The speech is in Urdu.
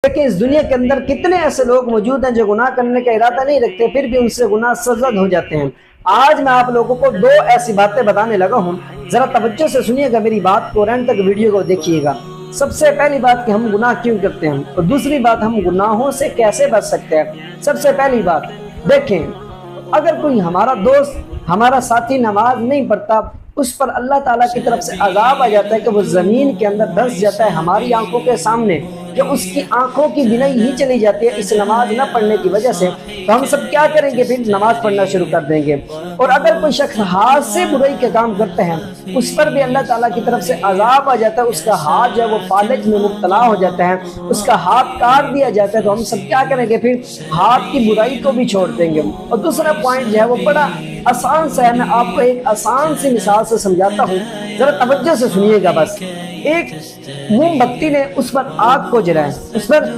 کہ اس دنیا کے اندر کتنے ایسے لوگ موجود ہیں جو گناہ کرنے کا ارادہ نہیں رکھتے، پھر بھی ان سے گناہ سرزد ہو جاتے ہیں۔ آج میں آپ لوگوں کو دو ایسی باتیں بتانے لگا ہوں، ذرا توجہ سے سنیے گا میری بات کو، اینڈ تک ویڈیو کو دیکھیے گا۔ سب سے پہلی بات کہ ہم گناہ کیوں کرتے ہیں، اور دوسری بات ہم گناہوں سے کیسے بچ سکتے ہیں۔ سب سے پہلی بات دیکھیں، اگر کوئی ہمارا دوست، ہمارا ساتھی نماز نہیں پڑھتا، اس پر اللہ تعالیٰ کی طرف سے عذاب آ جاتا ہے کہ وہ زمین کے اندر دھنس جاتا ہے ہماری آنکھوں کے سامنے، کہ اس کی آنکھوں کی بینائی ہی چلی جاتی ہے اس نماز نہ پڑھنے کی وجہ سے، تو ہم سب کیا کریں گے؟ پھر نماز پڑھنا شروع کر دیں گے۔ اور اگر کوئی شخص ہاتھ سے برائی کے کام کرتے ہیں، اس پر بھی اللہ تعالیٰ کی طرف سے عذاب آ جاتا ہے، اس کا ہاتھ جو ہے وہ فالج میں مبتلا ہو جاتا ہے، اس کا ہاتھ کاٹ دیا جاتا ہے، تو ہم سب کیا کریں گے؟ پھر ہاتھ کی برائی کو بھی چھوڑ دیں گے۔ اور دوسرا پوائنٹ جو ہے وہ بڑا آسان سا ہے، میں آپ کو ایک آسان سی مثال سے سمجھاتا ہوں، ذرا توجہ سے سنیے گا۔ بس ایک موم بتی نے اس پر آگ کو جلایا، اس پر